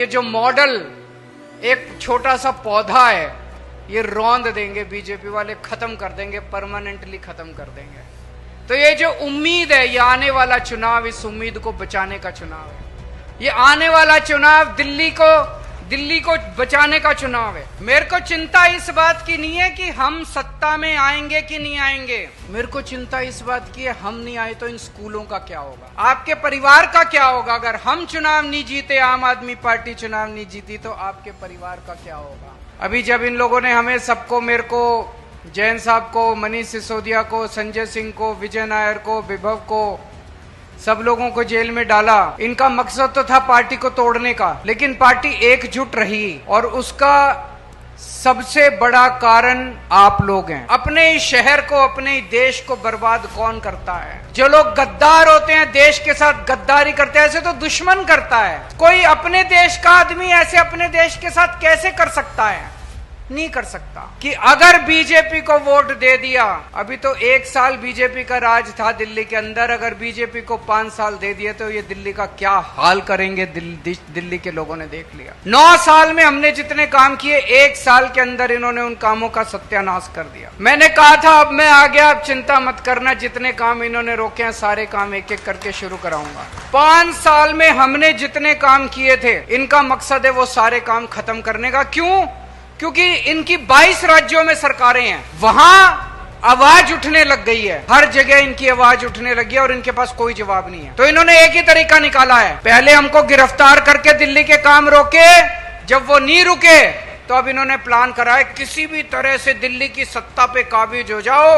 ये जो मॉडल एक छोटा सा पौधा है, ये रौंद देंगे बीजेपी वाले, खत्म कर देंगे, परमानेंटली खत्म कर देंगे। तो ये जो उम्मीद है, ये आने वाला चुनाव इस उम्मीद को बचाने का चुनाव है। ये आने वाला चुनाव दिल्ली को बचाने का चुनाव है। मेरे को चिंता इस बात की नहीं है कि हम सत्ता में आएंगे कि नहीं आएंगे, मेरे को चिंता इस बात की है हम नहीं आए तो इन स्कूलों का क्या होगा, आपके परिवार का क्या होगा। अगर हम चुनाव नहीं जीते, आम आदमी पार्टी चुनाव नहीं जीती, तो आपके परिवार का क्या होगा। अभी जब इन लोगों ने हमें सबको, मेरे को, जैन साहब को, मनीष सिसोदिया को, संजय सिंह को, विजय नायर को, विभव को, सब लोगों को जेल में डाला, इनका मकसद तो था पार्टी को तोड़ने का, लेकिन पार्टी एकजुट रही और उसका सबसे बड़ा कारण आप लोग हैं। अपने इस शहर को, अपने इस देश को बर्बाद कौन करता है? जो लोग गद्दार होते हैं, देश के साथ गद्दारी करते हैं, ऐसे तो दुश्मन करता है। कोई अपने देश का आदमी ऐसे अपने देश के साथ कैसे कर सकता है? नहीं कर सकता। कि अगर बीजेपी को वोट दे दिया, अभी तो 1 साल बीजेपी का राज था दिल्ली के अंदर, अगर बीजेपी को 5 साल दे दिए तो ये दिल्ली का क्या हाल करेंगे दिल्ली के लोगों ने देख लिया। 9 साल में हमने जितने काम किए, 1 साल के अंदर इन्होंने उन कामों का सत्यानाश कर दिया। मैंने कहा था अब मैं आ गया, अब चिंता मत करना, जितने काम इन्होंने रोके हैं सारे काम एक एक करके शुरू कराऊंगा। 5 साल में हमने जितने काम किए थे, इनका मकसद है वो सारे काम खत्म करने का। क्यों? क्योंकि इनकी 22 राज्यों में सरकारें हैं, वहां आवाज उठने लग गई है, हर जगह इनकी आवाज उठने लगी है और इनके पास कोई जवाब नहीं है। तो इन्होंने एक ही तरीका निकाला है, पहले हमको गिरफ्तार करके दिल्ली के काम रोके, जब वो नहीं रुके तो अब इन्होंने प्लान करा है किसी भी तरह से दिल्ली की सत्ता पे काबिज हो जाओ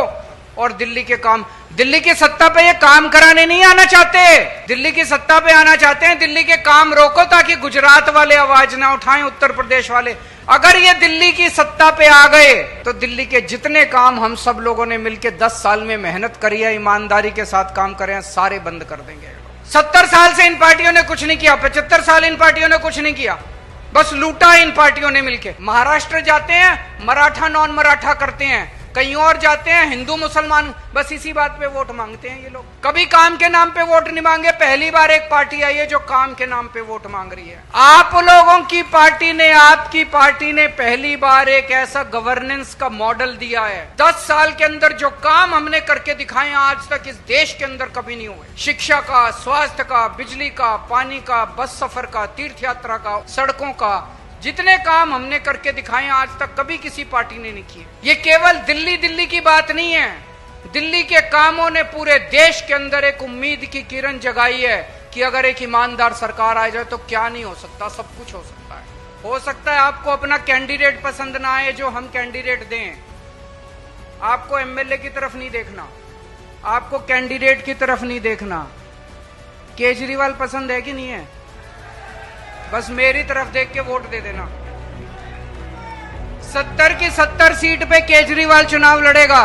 और दिल्ली की सत्ता पे ये काम कराने नहीं आना चाहते, दिल्ली की सत्ता पे आना चाहते हैं, दिल्ली के काम रोको ताकि गुजरात वाले आवाज ना उठाएं, उत्तर प्रदेश वाले। अगर ये दिल्ली की सत्ता पे आ गए तो दिल्ली के जितने काम हम सब लोगों ने मिलकर 10 साल में मेहनत करी है, ईमानदारी के साथ काम करे हैं, सारे बंद कर देंगे। 70 साल से इन पार्टियों ने कुछ नहीं किया, 75 साल इन पार्टियों ने कुछ नहीं किया, बस लूटा इन पार्टियों ने मिलकर। महाराष्ट्र जाते हैं, मराठा नॉन मराठा करते हैं, कहीं और जाते हैं, हिंदू मुसलमान, बस इसी बात पे वोट मांगते हैं ये लोग। कभी काम के नाम पे वोट नहीं मांगे, पहली बार एक पार्टी आई है जो काम के नाम पे वोट मांग रही है। आप लोगों की पार्टी ने, आपकी पार्टी ने पहली बार एक ऐसा गवर्नेंस का मॉडल दिया है। 10 साल के अंदर जो काम हमने करके दिखाए आज तक इस देश के अंदर कभी नहीं हुए। शिक्षा का, स्वास्थ्य का, बिजली का, पानी का, बस सफर का, तीर्थ यात्रा का, सड़कों का, जितने काम हमने करके दिखाए आज तक कभी किसी पार्टी ने नहीं किए। ये केवल दिल्ली की बात नहीं है, दिल्ली के कामों ने पूरे देश के अंदर एक उम्मीद की किरण जगाई है कि अगर एक ईमानदार सरकार आ जाए तो क्या नहीं हो सकता, सब कुछ हो सकता है। हो सकता है आपको अपना कैंडिडेट पसंद ना आए, जो हम कैंडिडेट दें, आपको एमएलए की तरफ नहीं देखना, आपको कैंडिडेट की तरफ नहीं देखना। केजरीवाल पसंद है कि नहीं है, बस मेरी तरफ देख के वोट दे देना। 70 की 70 सीट पे केजरीवाल चुनाव लड़ेगा,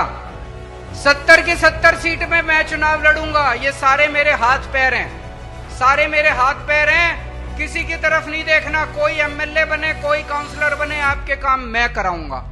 70 की 70 सीट में मैं चुनाव लड़ूंगा। ये सारे मेरे हाथ पैर हैं, सारे मेरे हाथ पैर हैं, किसी की तरफ नहीं देखना। कोई एमएलए बने, कोई काउंसलर बने, आपके काम मैं कराऊंगा।